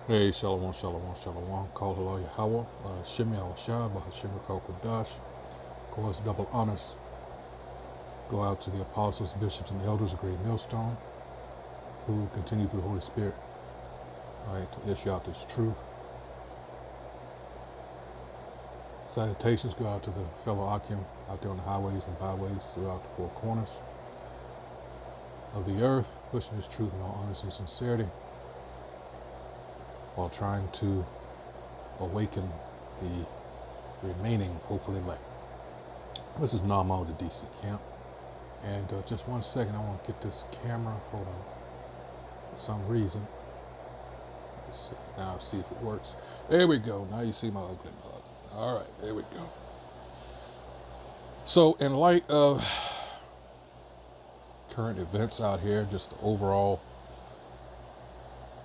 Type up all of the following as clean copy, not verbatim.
Hey, Shalom, Shalom, Shalom. Call hello Yahweh, Shemi al Shah, Bahashim Kodash. Of course, double honors go out to the apostles, bishops, and elders of Great Millstone who continue through the Holy Spirit, right, to issue out this truth. Salutations go out to the fellow Akim out there on the highways and byways throughout the four corners of the earth, pushing this truth in all honesty and sincerity, while trying to awaken the remaining, hopefully, elect. This is Nama of the DC camp. And just 1 second, I want to get this camera. Hold on. For some reason. Let's see. Now see if it works. There we go. Now you see my ugly mug. All right, there we go. So, in light of current events out here, just the overall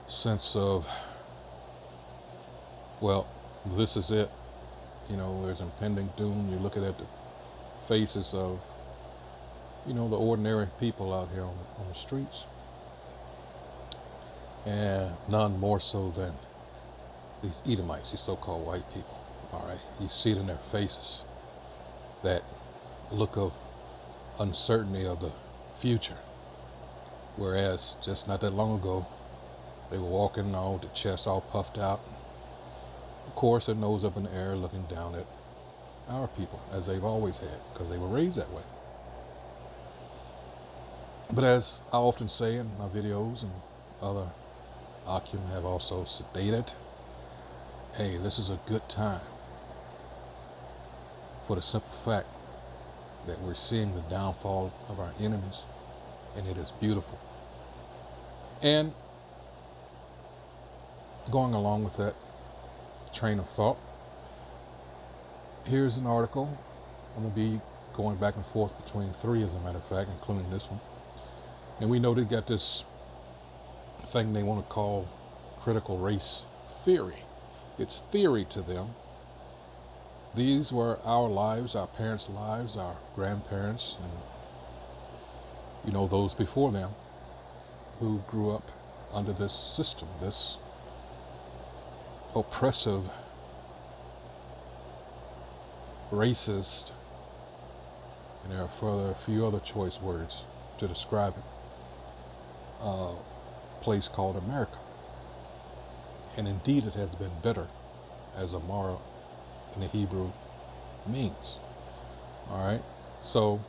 sense of, well, this is it. You know, there's impending doom. You're looking at the faces of, you know, the ordinary people out here on the streets. And none more so than these Edomites, these so-called white people. All right, you see it in their faces, that look of uncertainty of the future. Whereas just not that long ago, they were walking on with the chest all puffed out. Of course, their nose up in the air, looking down at our people, as they've always had, because they were raised that way. But as I often say in my videos, and other Akim have also stated, hey, this is a good time, for the simple fact that we're seeing the downfall of our enemies, and it is beautiful. And going along with that train of thought, here's an article. I'm going to be going back and forth between three, as a matter of fact, including this one. And we know they got this thing they want to call critical race theory. It's theory to them. These were our lives, our parents' lives, our grandparents, and, you know, those before them who grew up under this system, this oppressive, racist, and there are a few other choice words to describe it, place called America. And indeed it has been bitter, as Amara in the Hebrew means. All right, so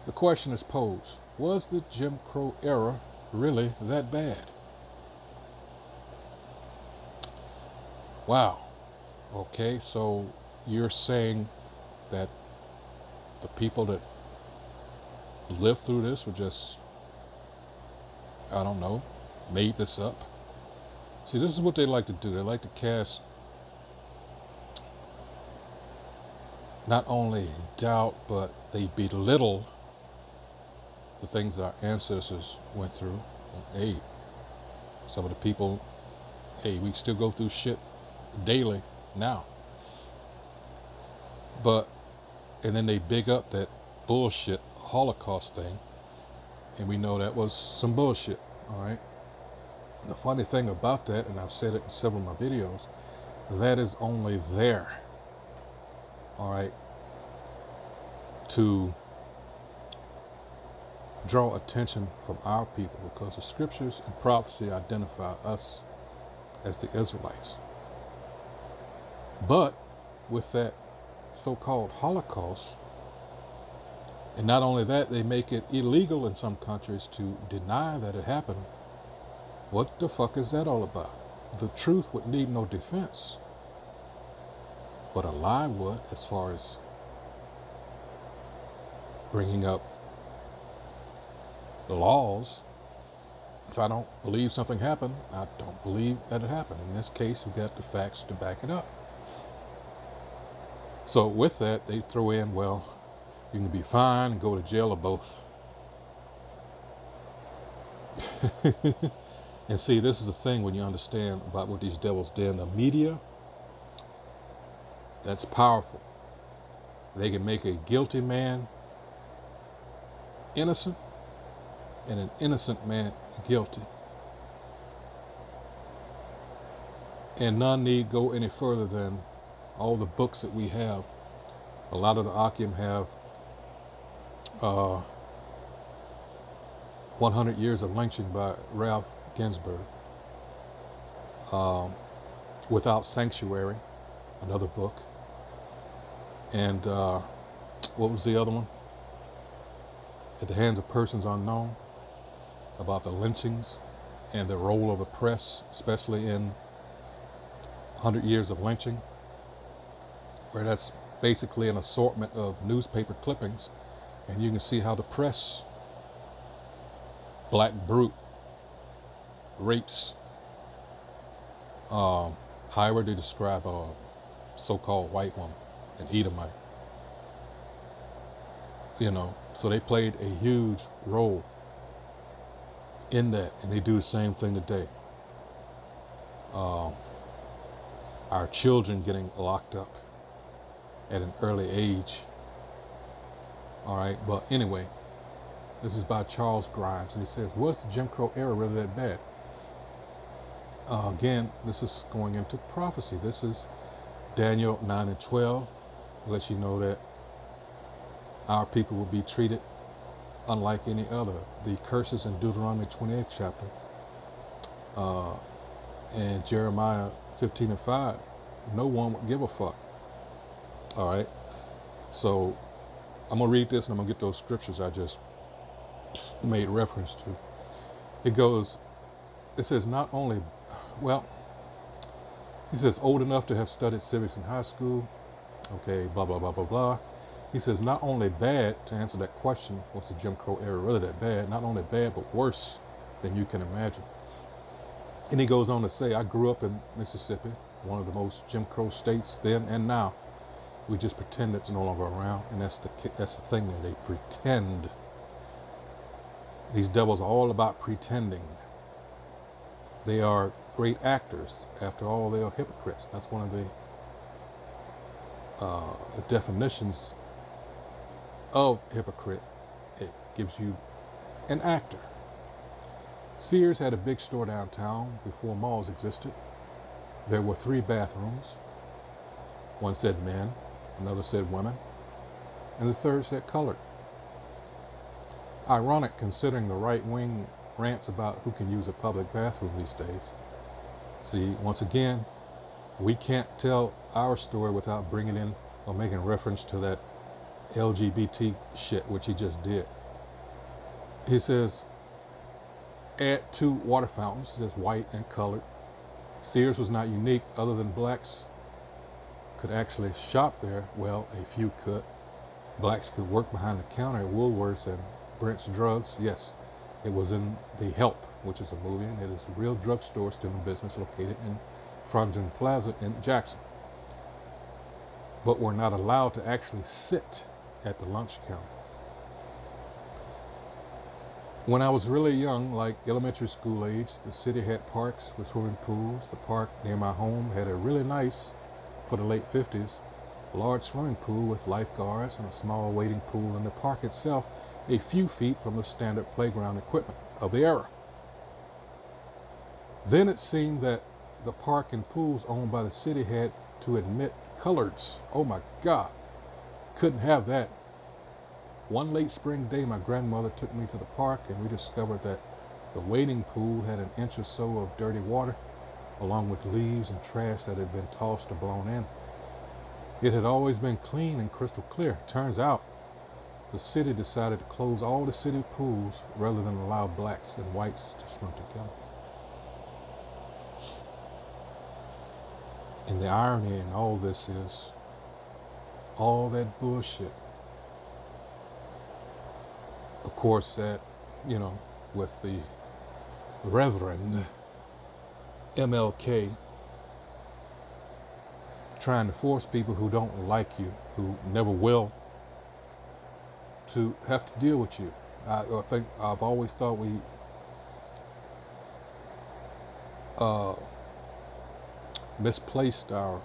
the question is posed: was the Jim Crow era really that bad? Wow. Okay, so you're saying that the people that lived through this were just, I don't know, made this up? See, this is what they like to do. They like to cast not only doubt, but they belittle the things that our ancestors went through. Hey, some of the people, hey, we still go through shit daily now. But, and then they big up that bullshit Holocaust thing, and we know that was some bullshit, all right? And the funny thing about that, and I've said it in several of my videos, that is only there, all right, to draw attention from our people, because the scriptures and prophecy identify us as the Israelites. But with that so-called Holocaust, and not only that, they make it illegal in some countries to deny that it happened. What the fuck is that all about? The truth would need no defense, but a lie would, as far as bringing up the laws. If I don't believe something happened, I don't believe that it happened. In this case, we got the facts to back it up. So with that, they throw in, well, you can be fined and go to jail or both. And see, this is the thing when you understand about what these devils did in the media. That's powerful. They can make a guilty man innocent and an innocent man guilty. And none need go any further than all the books that we have. A lot of the Akim have 100 Years of Lynching by Ralph Ginsberg. Without Sanctuary, another book. And what was the other one? At the Hands of Persons Unknown, about the lynchings and the role of the press, especially in 100 Years of Lynching, where that's basically an assortment of newspaper clippings, and you can see how the press, black brute, rapes, how would they describe a so-called white woman, an Edomite. So they played a huge role in that, and they do the same thing today. Our children getting locked up at an early age. All right, but anyway, this is by Charles Grimes, and he says, was the Jim Crow era really that bad? Again, this is going into prophecy. This is Daniel 9 and 12. Lets you know that our people will be treated unlike any other. The curses in Deuteronomy 28th chapter and Jeremiah 15 and 5. No one would give a fuck. All right. So I'm going to read this and I'm going to get those scriptures I just made reference to. It says not only, he says old enough to have studied civics in high school. Okay, blah, blah, blah, blah, blah. He says not only bad, to answer that question, was the Jim Crow era really that bad? Not only bad, but worse than you can imagine. And he goes on to say, I grew up in Mississippi, one of the most Jim Crow states then and now. We just pretend it's no longer around, and that's the thing there. They pretend. These devils are all about pretending. They are great actors. After all, they are hypocrites. That's one of the definitions of hypocrite. It gives you an actor. Sears had a big store downtown before malls existed. There were 3 bathrooms. One said men, another said women, and the third said colored. Ironic considering the right-wing rants about who can use a public bathroom these days. See, once again, we can't tell our story without bringing in or making reference to that LGBT shit, which he just did. He says, add 2 water fountains, says white and colored. Sears was not unique, other than blacks could actually shop there. Well, a few could. Blacks could work behind the counter at Woolworths and Brent's Drugs. Yes, it was in The Help, which is a movie, and it is a real drugstore still in business located in Fronton Plaza in Jackson. But we're not allowed to actually sit at the lunch counter. When I was really young, like elementary school age, the city had parks with swimming pools. The park near my home had a really nice, for the late 50s, large swimming pool with lifeguards and a small wading pool in the park itself, a few feet from the standard playground equipment of the era. Then it seemed that the park and pools owned by the city had to admit coloreds. Oh my God, couldn't have that. One late spring day, my grandmother took me to the park, and we discovered that the wading pool had an inch or so of dirty water, along with leaves and trash that had been tossed or blown in. It had always been clean and crystal clear. Turns out, the city decided to close all the city pools rather than allow blacks and whites to swim together. And the irony in all this is, all that bullshit, of course, that, with the Reverend MLK trying to force people who don't like you, who never will, to have to deal with you. I think I've always thought we misplaced our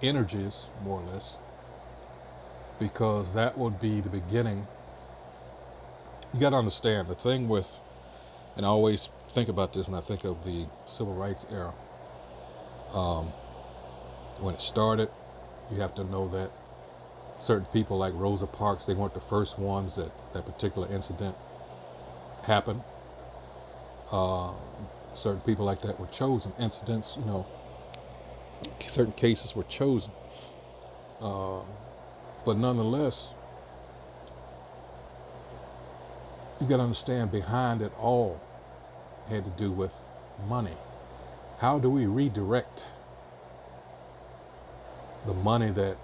energies, more or less, because that would be the beginning. You got to understand the thing with, and I always think about this when I think of the civil rights era. when it started. You have to know that certain people like Rosa Parks, they weren't the first ones that particular incident happened. Certain people like that were chosen. Incidents, certain cases were chosen. But nonetheless, you got to understand behind it all had to do with money. How do we redirect the money that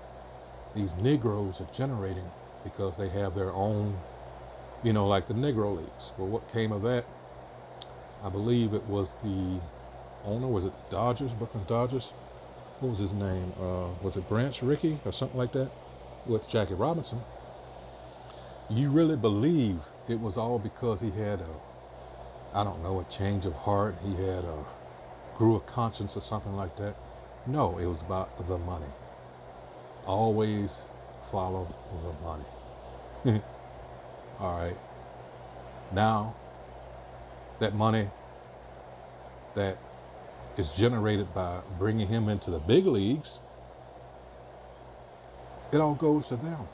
these Negroes are generating because they have their own, like the Negro Leagues? Well, what came of that? I believe it was the owner, was it Dodgers, Brooklyn Dodgers? What was his name? Was it Branch Rickey or something like that with Jackie Robinson? You really believe it was all because he had a change of heart? He had grew a conscience or something like that? No, it was about the money. Always follow the money. All right. Now, that money that is generated by bringing him into the big leagues, it all goes to them.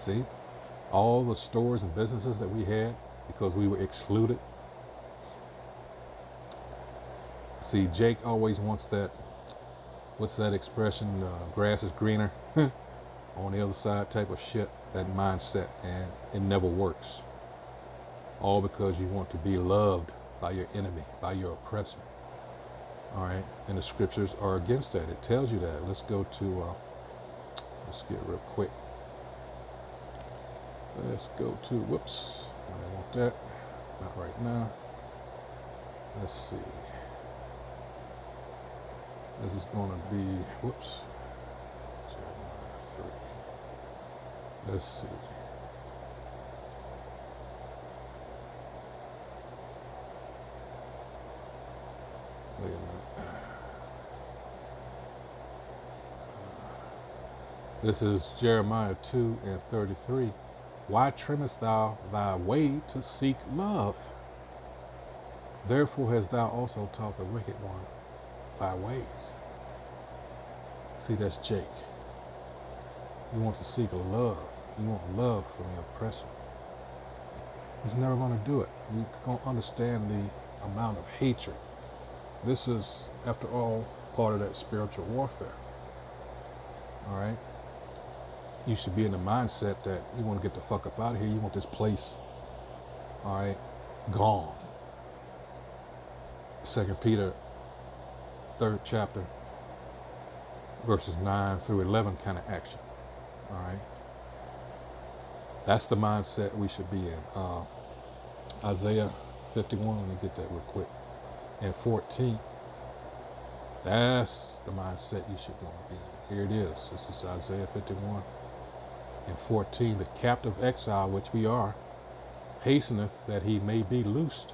See, all the stores and businesses that we had because we were excluded. See, Jake always wants that, what's that expression, grass is greener on the other side type of shit, that mindset, and it never works. All because you want to be loved by your enemy, by your oppressor. All right, and the scriptures are against that. It tells you that. Let's go to, let's get real quick. Let's go to, whoops, I don't want that, not right now. Let's see. This is going to be, whoops, Jeremiah 3. Let's see. Wait a minute. This is Jeremiah 2:33. Why trimmest thou thy way to seek love? Therefore hast thou also taught the wicked one thy ways. See, that's Jake. You want to seek love. You want love from your oppressor. He's never going to do it. You don't understand the amount of hatred. This is, after all, part of that spiritual warfare. All right? You should be in the mindset that you want to get the fuck up out of here. You want this place, all right, gone. 2 Peter, 3rd chapter, verses 9 through 11 kind of action. All right? That's the mindset we should be in. Isaiah 51, let me get that real quick. And 14, that's the mindset you should want to be in. Here it is. This is Isaiah 51 and 14. The captive exile, which we are, hasteneth that he may be loosed,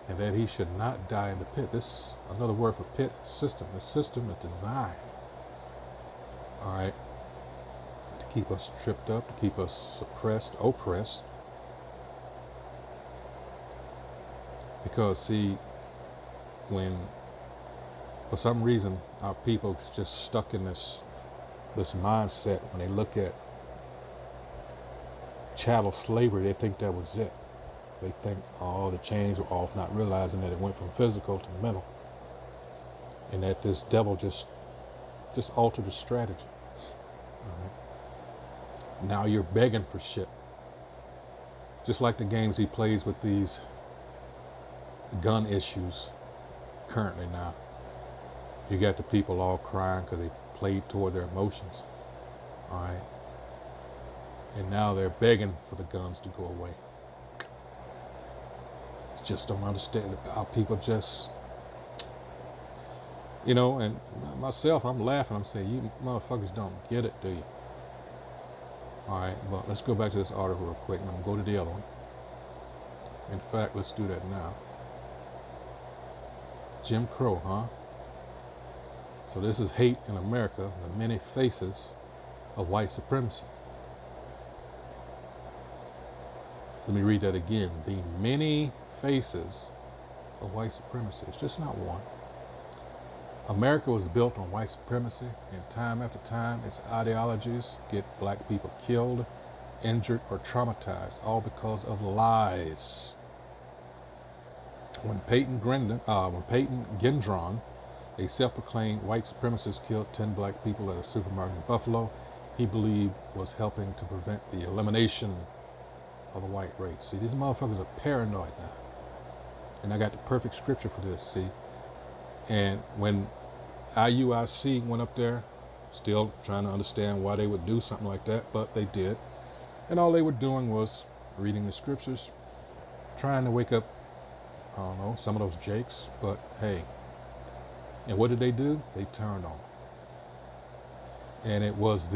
and that he should not die in the pit. This, another word for pit, system. The system is designed, all right, to keep us tripped up, to keep us suppressed, oppressed. Because, see, when for some reason our people just stuck in this mindset, when they look at chattel slavery, they think that was it. They think, oh, the chains were off, not realizing that it went from physical to mental, and that this devil just altered the strategy. All right. Now you're begging for shit, just like the games he plays with these gun issues currently. Now you got the people all crying because they played toward their emotions. All right. And now they're begging for the guns to go away. Just don't understand how people just, and myself, I'm laughing. I'm saying, you motherfuckers don't get it, do you? All right, but let's go back to this article real quick, and I'm going to go to the other one. In fact, let's do that now. Jim Crow, huh? So this is hate in America, the many faces of white supremacy. Let me read that again. The many faces of white supremacy. It's just not one. America was built on white supremacy, and time after time, its ideologies get black people killed, injured, or traumatized, all because of lies. When Peyton Gendron, a self-proclaimed white supremacist, killed 10 black people at a supermarket in Buffalo, he believed was helping to prevent the elimination of the white race. See, these motherfuckers are paranoid now. And I got the perfect scripture for this, see. And when IUIC went up there, still trying to understand why they would do something like that, but they did. And all they were doing was reading the scriptures, trying to wake up, I don't know, some of those jakes, but hey. And what did they do? They turned on. And it was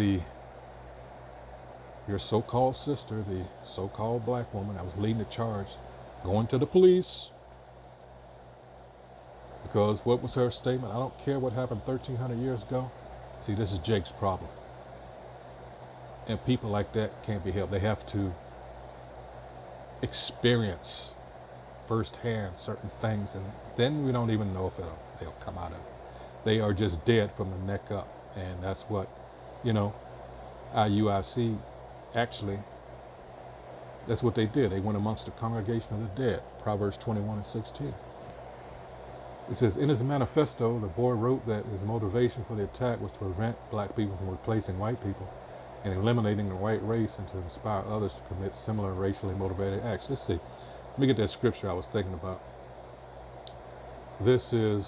your so-called sister, the so-called black woman that was leading the charge, going to the police. Because what was her statement? I don't care what happened 1,300 years ago. See, this is Jake's problem. And people like that can't be helped. They have to experience firsthand certain things, and then we don't even know if they'll come out of it. They are just dead from the neck up. And that's what, IUIC actually, that's what they did. They went amongst the congregation of the dead. Proverbs 21:16. It says, in his manifesto, the boy wrote that his motivation for the attack was to prevent black people from replacing white people and eliminating the white race, and to inspire others to commit similar racially motivated acts. Let's see. Let me get that scripture I was thinking about. This is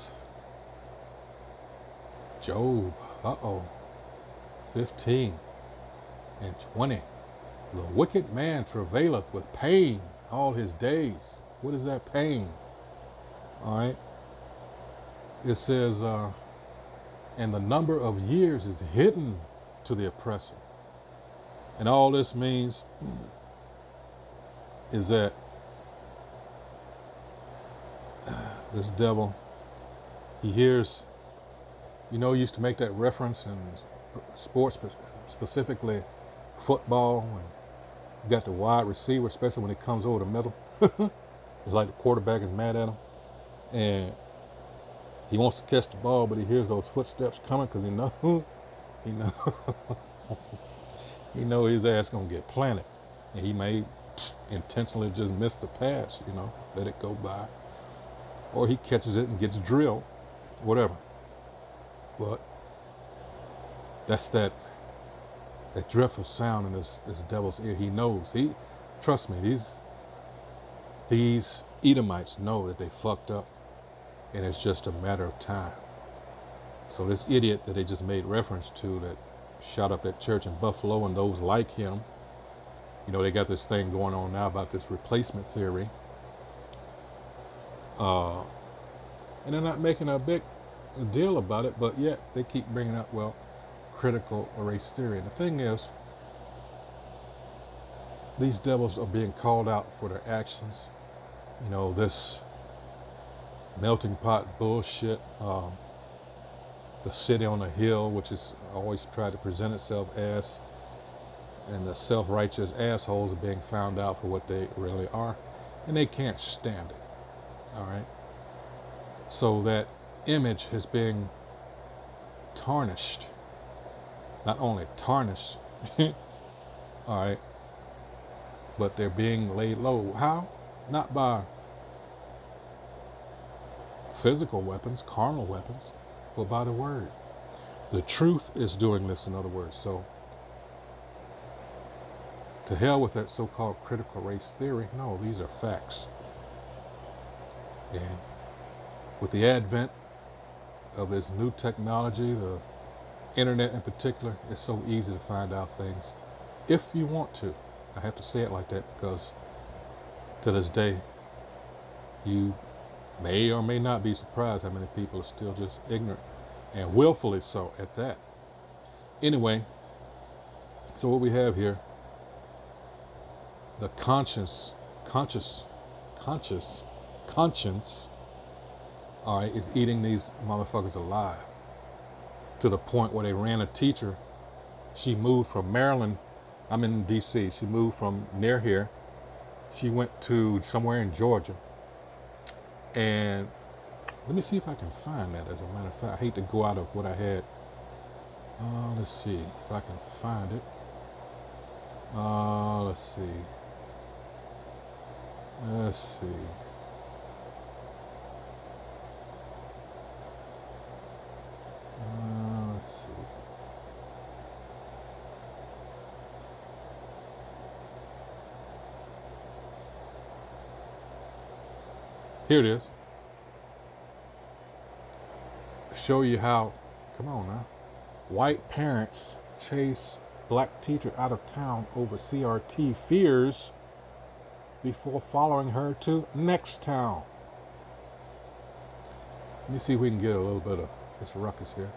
Job, 15 and 20. The wicked man travaileth with pain all his days. What is that pain? All right. It says, and the number of years is hidden to the oppressor. And all this means is that this devil, he hears, he used to make that reference in sports, specifically football, when you got the wide receiver, especially when it comes over the middle. It's like the quarterback is mad at him, and he wants to catch the ball, but he hears those footsteps coming because he know his ass gonna get planted, and he may intentionally just miss the pass, let it go by, or he catches it and gets drilled, whatever. But that's that dreadful sound in this devil's ear. He knows. Trust me, these Edomites know that they fucked up, and it's just a matter of time. So this idiot that they just made reference to, that shot up that church in Buffalo, and those like him, they got this thing going on now about this replacement theory. And they're not making a big deal about it, but yet they keep bringing up, critical race theory. And the thing is, these devils are being called out for their actions. This melting pot bullshit, the city on a hill, which is always tried to present itself as, and the self-righteous assholes are being found out for what they really are, and they can't stand it. All right. So that image is being tarnished. Not only tarnished, all right, but they're being laid low. How? Not by physical weapons, carnal weapons, but by the word. The truth is doing this, in other words. So, to hell with that so-called critical race theory. No, these are facts. And with the advent of this new technology, the internet in particular, it's so easy to find out things if you want to. I have to say it like that because to this day, you may or may not be surprised how many people are still just ignorant, and willfully so at that. Anyway, so what we have here, the conscience, all right, is eating these motherfuckers alive, to the point where they ran a teacher. She moved from Maryland. I'm in DC. She moved from near here. She went to somewhere in Georgia, and Let me see if I can find that. As a matter of fact, I hate to go out of what I had. Let's see if I can find it. Let's see. Let's see. Let's see. Here it is. Show you how, come on now. White parents chase black teacher out of town over CRT fears before following her to next town. Let me see if we can get a little bit of this ruckus here.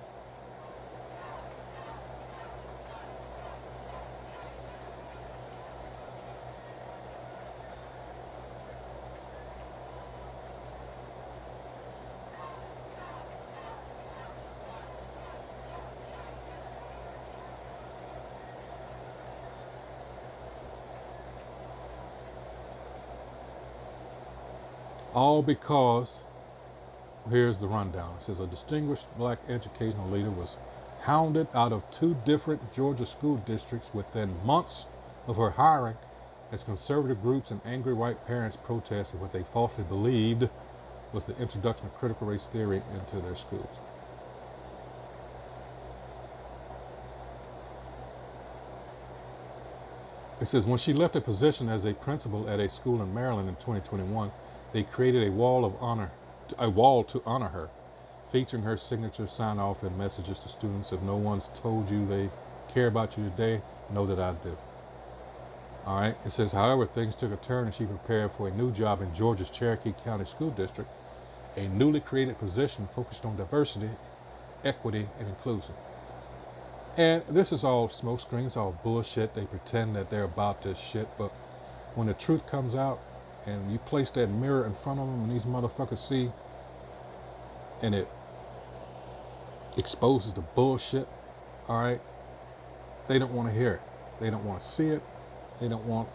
All because, here's the rundown. It says a distinguished black educational leader was hounded out of 2 different Georgia school districts within months of her hiring as conservative groups and angry white parents protested what they falsely believed was the introduction of critical race theory into their schools. It says when she left a position as a principal at a school in Maryland in 2021, they created a wall to honor her, featuring her signature sign-off and messages to students. If no one's told you they care about you today, know that I do. All right. It says, however, things took a turn and she prepared for a new job in Georgia's Cherokee County School District, a newly created position focused on diversity, equity, and inclusion. And this is all smoke screens, all bullshit. They pretend that they're about this shit, but when the truth comes out, and you place that mirror in front of them and these motherfuckers see, and it exposes the bullshit, all right, they don't want to hear it. They don't want to see it. They don't want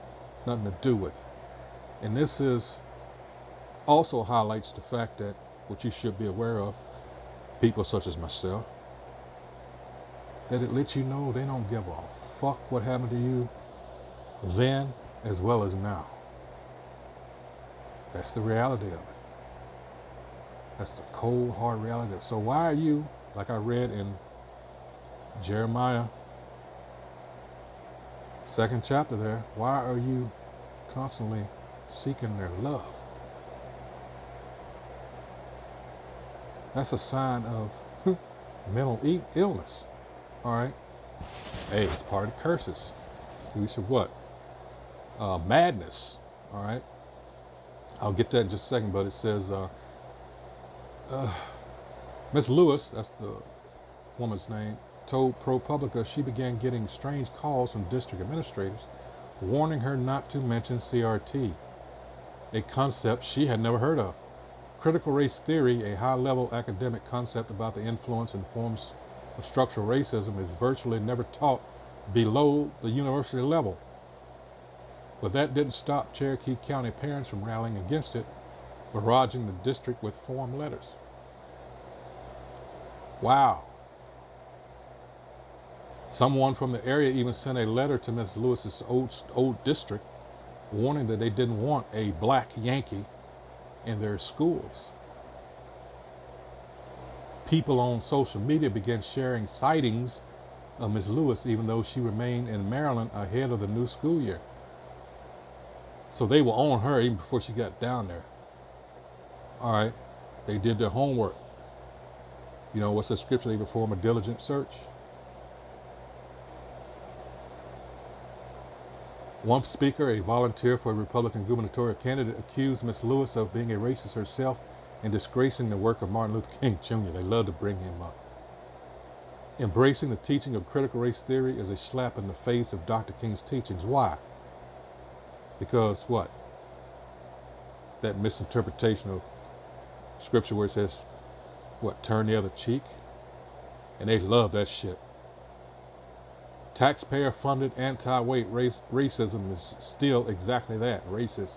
nothing to do with it. And this is also highlights the fact that what you should be aware of, people such as myself, that it lets you know they don't give a fuck what happened to you then as well as now. That's the reality of it. That's the cold, hard reality. So why are you, like I read in Jeremiah, 2nd chapter there, why are you constantly seeking their love? That's a sign of mental illness. All right? Hey, it's part of the curses. We should what? Madness. All right? I'll get that in just a second, but it says, Miss Lewis, that's the woman's name, told ProPublica she began getting strange calls from district administrators warning her not to mention CRT, a concept she had never heard of. Critical race theory, a high-level academic concept about the influence and forms of structural racism, is virtually never taught below the university level. But that didn't stop Cherokee County parents from rallying against it, barraging the district with form letters. Wow. Someone from the area even sent a letter to Miss Lewis's old district warning that they didn't want a black Yankee in their schools. People on social media began sharing sightings of Miss Lewis, even though she remained in Maryland ahead of the new school year. So they were on her even before she got down there. All right. They did their homework. You know, what's the scripture? They perform a diligent search. One speaker, a volunteer for a Republican gubernatorial candidate, accused Miss Lewis of being a racist herself and disgracing the work of Martin Luther King Jr. They love to bring him up. Embracing the teaching of critical race theory is a slap in the face of Dr. King's teachings. Why? Because what? That misinterpretation of scripture where it says, what, turn the other cheek? And they love that shit. Taxpayer-funded anti-white racism is still exactly that, racist.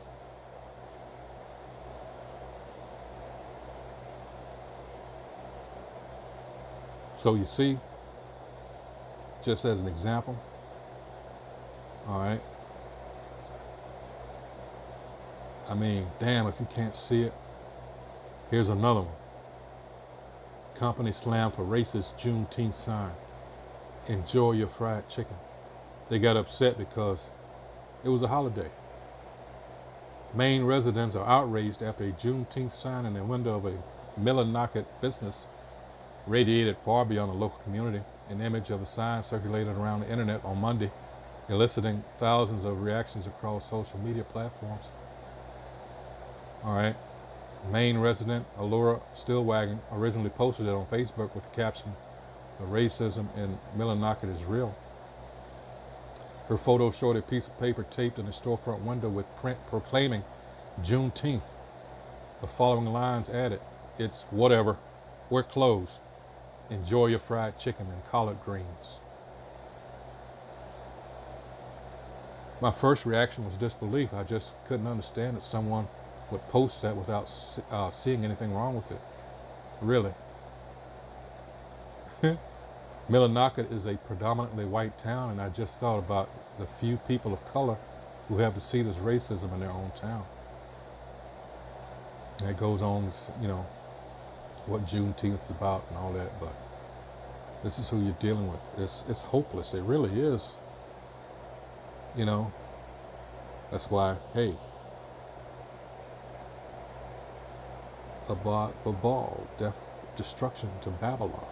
So you see, just as an example, all right, I mean, damn, if you can't see it, here's another one. Company slammed for racist Juneteenth sign. Enjoy your fried chicken. They got upset because it was a holiday. Maine residents are outraged after a Juneteenth sign in the window of a Millinocket business radiated far beyond the local community. An image of the sign circulated around the internet on Monday, eliciting thousands of reactions across social media platforms. All right. Maine resident Allura Stillwagon originally posted it on Facebook with the caption, "The racism in Millinocket is real." Her photo showed a piece of paper taped in a storefront window with print proclaiming Juneteenth. The following lines added, "It's whatever. We're closed. Enjoy your fried chicken and collard greens." My first reaction was disbelief. I just couldn't understand that someone would post that without seeing anything wrong with it. Really. Millinocket is a predominantly white town, and I just thought about the few people of color who have to see this racism in their own town. And it goes on, what Juneteenth is about and all that, but this is who you're dealing with. It's hopeless. It really is. That's why, hey, Babal, death, destruction to Babylon,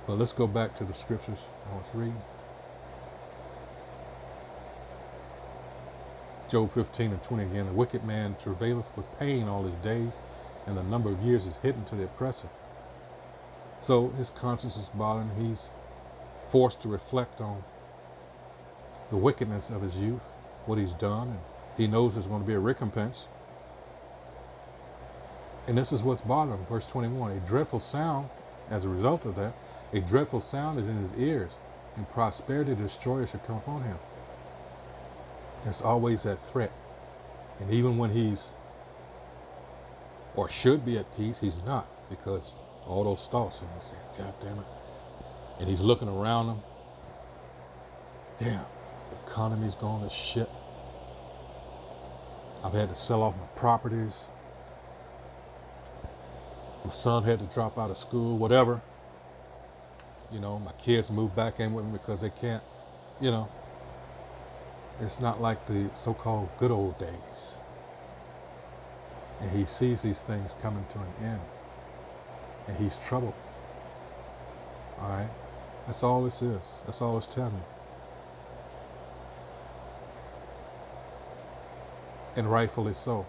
But let's go back to the scriptures I was reading. Job 15:20 again. The wicked man travaileth with pain all his days, and the number of years is hidden to the oppressor. So his conscience is bothering. He's forced to reflect on the wickedness of his youth, what he's done, and he knows there's going to be a recompense. And this is what's bothering him. Verse 21, a dreadful sound, as a result of that, a dreadful sound is in his ears, and prosperity destroyer should come upon him. There's always that threat. And even when he's, or should be at peace, he's not, because all those thoughts, and he's saying, God damn it. And he's looking around him. Damn, the economy's going to shit. I've had to sell off my properties. My son had to drop out of school, whatever. My kids moved back in with me because they can't, It's not like the so-called good old days. And he sees these things coming to an end. And he's troubled. All right? That's all this is. That's all it's telling you. And rightfully so.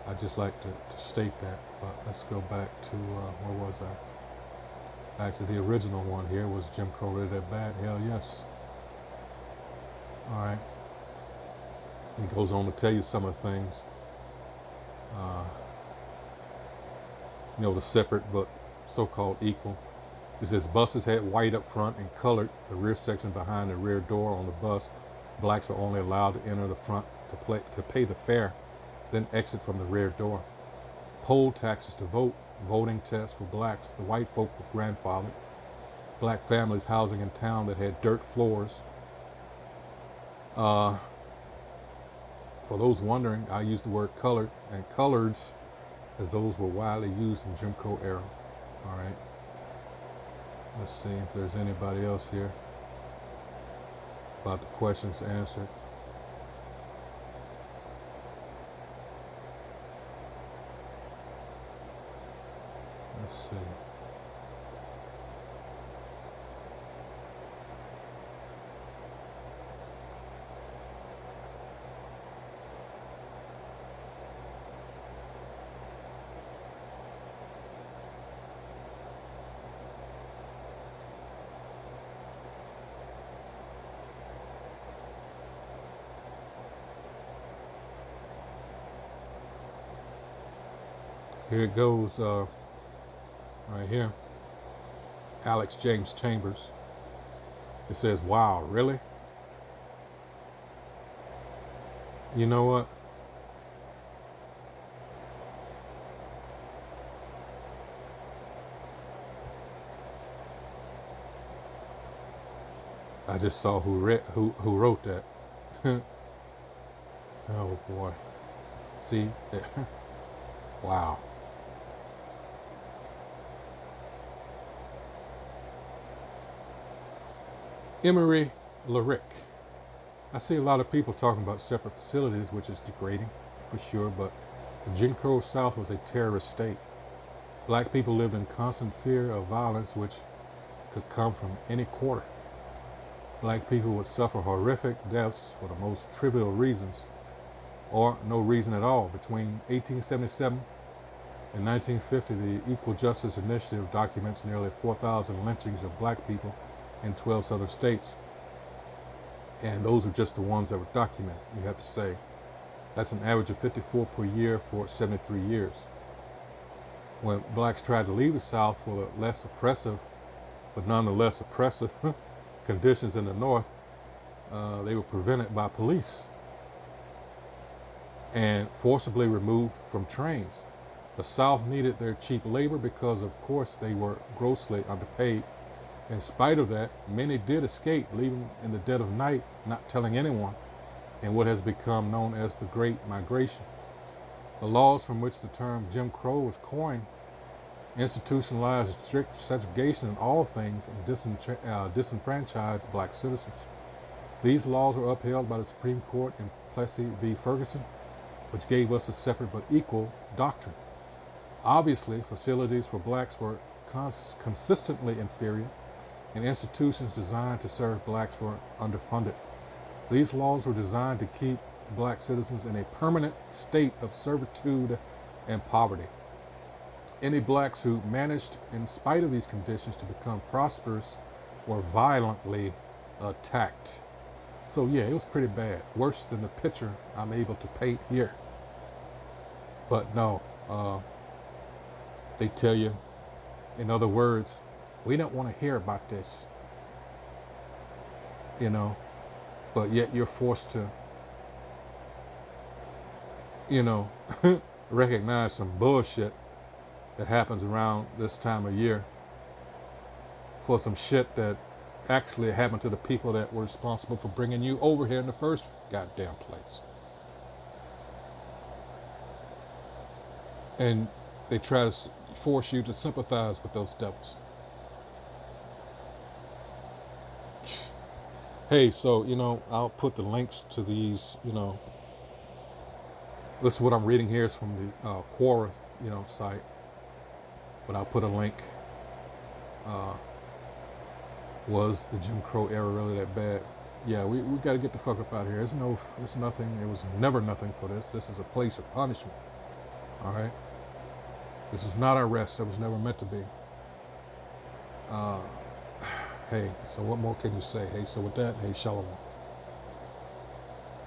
I'd just like to state that. But let's go back to, where was I? Back to the original one here. Was Jim Crow really that bad? Hell yes. All right. He goes on to tell you some of the things. The separate but so-called equal. It says buses had white up front and colored the rear section behind the rear door on the bus. Blacks were only allowed to enter the front to pay the fare, then exit from the rear door. Poll taxes to vote. Voting tests for blacks. The white folk were grandfathered. Black families housing in town that had dirt floors. For those wondering, I use the word colored and coloreds as those were widely used in Jim Crow era. All right. Let's see if there's anybody else here about the questions answered. Let's see. Here it goes, right here. Alex James Chambers. It says, wow, really? You know what? I just saw who wrote that. Oh boy. See? Wow. Emery Lyric. I see a lot of people talking about separate facilities, which is degrading, for sure, but the Jim Crow South was a terrorist state. Black people lived in constant fear of violence, which could come from any quarter. Black people would suffer horrific deaths for the most trivial reasons, or no reason at all. Between 1877 and 1950, the Equal Justice Initiative documents nearly 4,000 lynchings of black people in 12 southern states. And those are just the ones that were documented, you have to say. That's an average of 54 per year for 73 years. When blacks tried to leave the South for the less oppressive, but nonetheless oppressive conditions in the North, they were prevented by police and forcibly removed from trains. The South needed their cheap labor because, of course, they were grossly underpaid. In spite of that, many did escape, leaving in the dead of night, not telling anyone, in what has become known as the Great Migration. The laws from which the term Jim Crow was coined institutionalized strict segregation in all things and disenfranchised black citizens. These laws were upheld by the Supreme Court in Plessy v. Ferguson, which gave us a separate but equal doctrine. Obviously, facilities for blacks were consistently inferior, and institutions designed to serve blacks were underfunded. These laws were designed to keep black citizens in a permanent state of servitude and poverty. Any blacks who managed, in spite of these conditions, to become prosperous were violently attacked. So yeah, it was pretty bad. Worse than the picture I'm able to paint here. But no, they tell you, in other words, we don't want to hear about this, but yet you're forced to, recognize some bullshit that happens around this time of year for some shit that actually happened to the people that were responsible for bringing you over here in the first goddamn place. And they try to force you to sympathize with those devils. Hey, so, I'll put the links to these, this is what I'm reading here is from the Quora, site. But I'll put a link. Was the Jim Crow era really that bad? Yeah, we got to get the fuck up out of here. It's nothing. It was never nothing for this. This is a place of punishment. All right. This is not our rest. It was never meant to be. Hey, so what more can you say? Hey, so with that, hey, shalom.